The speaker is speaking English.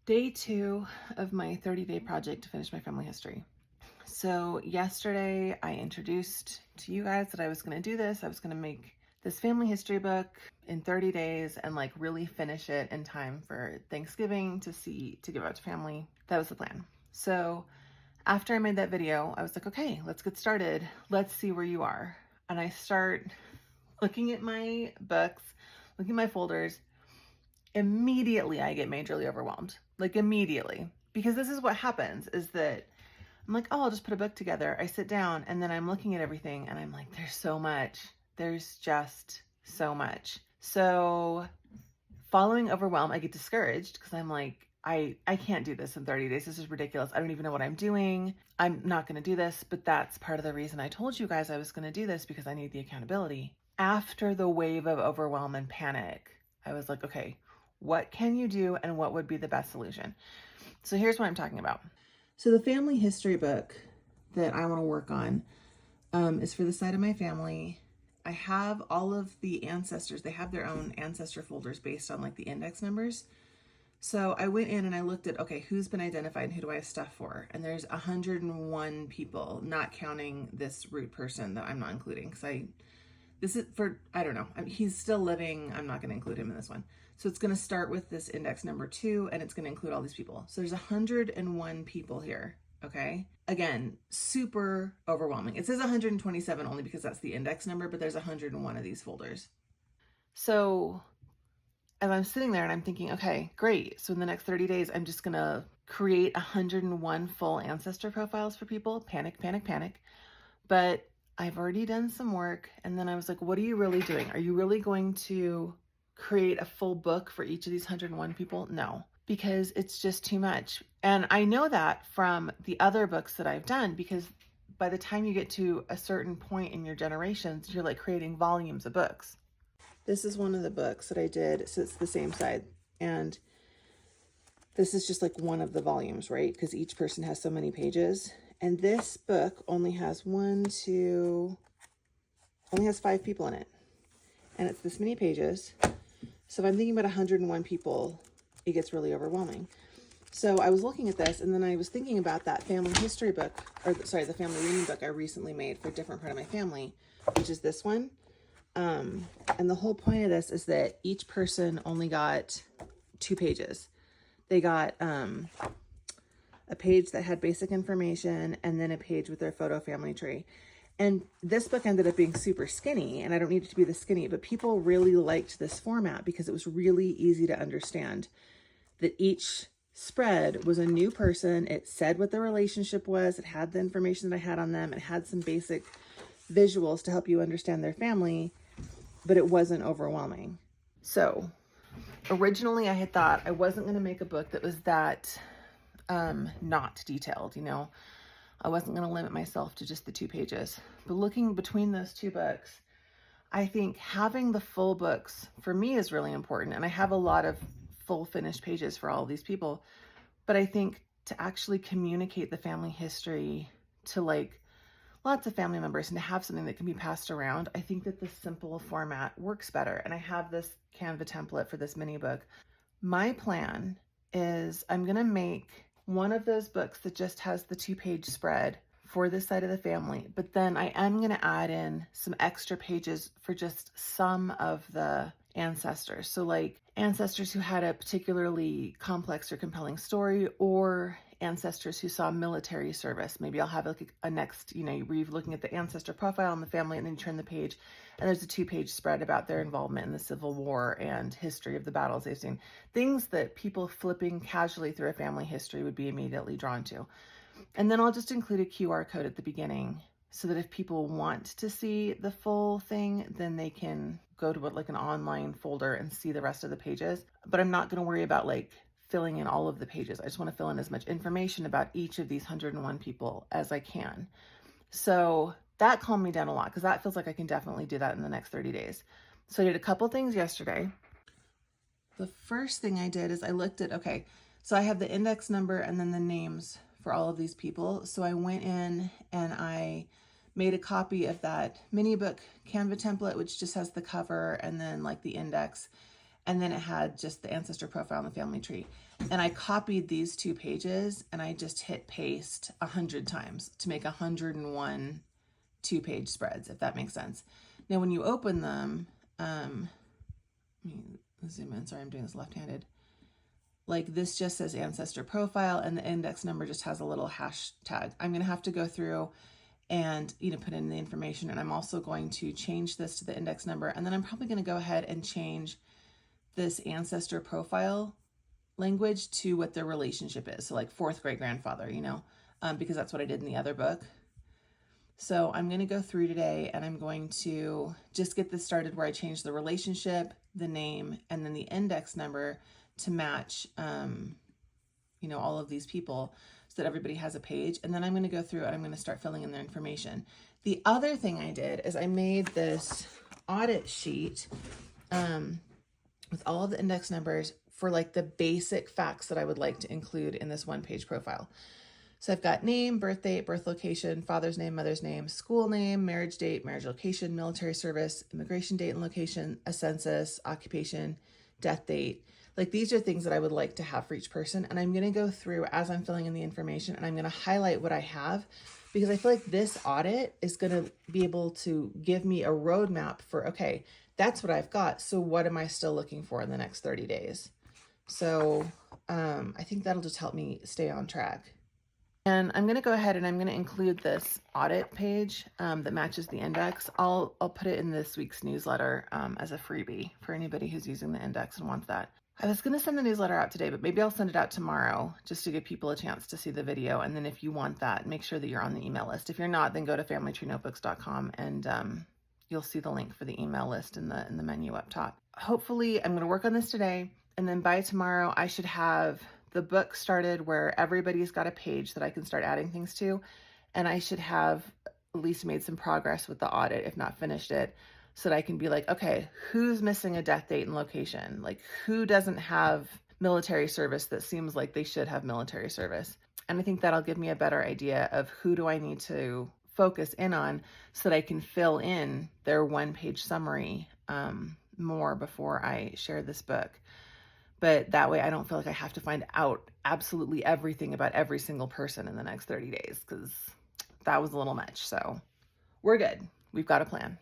Day 2 of my 30-day project to finish my family history. So yesterday I introduced to you guys that I was going to do this. I was going to make this family history book in 30 days and like really finish it in time for Thanksgiving to give out to family. That was the plan. So after I made that video, I was like, okay, let's get started. Let's see where you are. And I start looking at my books, looking at my folders. Immediately I get majorly overwhelmed, like immediately, because this is what happens is that I'm like, oh, I'll just put a book together. I sit down and then I'm looking at everything and I'm like, there's so much. There's just so much. So following Overwhelm, I get discouraged because I'm like, I can't do this in 30 days. This is ridiculous. I don't even know what I'm doing. I'm not going to do this. But that's part of the reason I told you guys I was going to do this, because I need the accountability. After the wave of overwhelm and panic, I was like, okay, what can you do and what would be the best solution? So here's what I'm talking about. So the family history book that I want to work on is for the side of my family. I have all of the ancestors. They have their own ancestor folders based on like the index numbers. So I went in and I looked at, okay, who's been identified and who do I have stuff for? And there's 101 people, not counting this root person that I'm not including. Because this is for, I don't know, he's still living. I'm not going to include him in this one. So it's going to start with this index number 2, and it's going to include all these people. So there's 101 people here. Okay. Again, super overwhelming. It says 127 only because that's the index number, but there's 101 of these folders. So as I'm sitting there and I'm thinking, okay, great. So in the next 30 days, I'm just going to create 101 full ancestor profiles for people. Panic, panic, panic. But I've already done some work. And then I was like, what are you really doing? Are you really going to create a full book for each of these 101 people? No, because it's just too much. And I know that from the other books that I've done, because by the time you get to a certain point in your generations, you're like creating volumes of books. This is one of the books that I did. So it's the same side. And this is just like one of the volumes, right? Because each person has so many pages. And this book only has only has 5 people in it. And it's this many pages. So if I'm thinking about 101 people, it gets really overwhelming. So I was looking at this, and then I was thinking about that family history book, the family reading book I recently made for a different part of my family, which is this one. And the whole point of this is that each person only got 2 pages. They got a page that had basic information, and then a page with their photo family tree. And this book ended up being super skinny, and I don't need it to be this skinny, but people really liked this format because it was really easy to understand that each spread was a new person. It said what the relationship was. It had the information that I had on them. It had some basic visuals to help you understand their family, but it wasn't overwhelming. So originally I had thought I wasn't going to make a book that was that not detailed, I wasn't going to limit myself to just the 2 pages. But looking between those 2 books, I think having the full books for me is really important. And I have a lot of full finished pages for all of these people. But I think to actually communicate the family history to like lots of family members and to have something that can be passed around, I think that the simple format works better. And I have this Canva template for this mini book. My plan is I'm going to make one of those books that just has the 2-page spread for this side of the family, but then I am going to add in some extra pages for just some of the ancestors. So like ancestors who had a particularly complex or compelling story, or ancestors who saw military service. Maybe I'll have like a next, where you're looking at the ancestor profile in the family, and then you turn the page and there's a 2-page spread about their involvement in the Civil War and history of the battles they've seen. Things that people flipping casually through a family history would be immediately drawn to. And then I'll just include a QR code at the beginning so that if people want to see the full thing, then they can go to like an online folder and see the rest of the pages. But I'm not going to worry about like filling in all of the pages. I just want to fill in as much information about each of these 101 people as I can. So that calmed me down a lot, because that feels like I can definitely do that in the next 30 days. So I did a couple things yesterday. The first thing I did is I looked at, okay, so I have the index number and then the names for all of these people. So I went in and I made a copy of that mini book Canva template, which just has the cover and then like the index. And then it had just the ancestor profile and the family tree. And I copied these 2 pages and I just hit paste 100 times to make 101 2-page spreads, if that makes sense. Now, when you open them, let me zoom in. Sorry, I'm doing this left-handed. Like this just says ancestor profile and the index number just has a little hashtag. I'm going to have to go through and put in the information, and I'm also going to change this to the index number, and then I'm probably going to go ahead and change this ancestor profile language to what their relationship is. So like 4th great grandfather, because that's what I did in the other book. So I'm going to go through today and I'm going to just get this started where I change the relationship, the name, and then the index number to match, all of these people so that everybody has a page. And then I'm going to go through and I'm going to start filling in their information. The other thing I did is I made this audit sheet with all of the index numbers for like the basic facts that I would like to include in this 1-page profile. So I've got name, birth date, birth location, father's name, mother's name, school name, marriage date, marriage location, military service, immigration date and location, a census, occupation, death date. Like these are things that I would like to have for each person. And I'm going to go through as I'm filling in the information and I'm going to highlight what I have, because I feel like this audit is going to be able to give me a roadmap for, okay, that's what I've got. So what am I still looking for in the next 30 days? So I think that'll just help me stay on track. And I'm going to go ahead and I'm going to include this audit page that matches the index. I'll put it in this week's newsletter as a freebie for anybody who's using the index and wants that. I was going to send the newsletter out today, but maybe I'll send it out tomorrow just to give people a chance to see the video. And then if you want that, make sure that you're on the email list. If you're not, then go to familytrenotebooks.com and you'll see the link for the email list in the menu up top. Hopefully, I'm going to work on this today, and then by tomorrow, I should have the book started where everybody's got a page that I can start adding things to, and I should have at least made some progress with the audit, if not finished it, so that I can be like, okay, who's missing a death date and location? Like, who doesn't have military service that seems like they should have military service? And I think that'll give me a better idea of who do I need to focus in on so that I can fill in their 1-page summary more before I share this book. But that way I don't feel like I have to find out absolutely everything about every single person in the next 30 days, because that was a little much. So we're good. We've got a plan.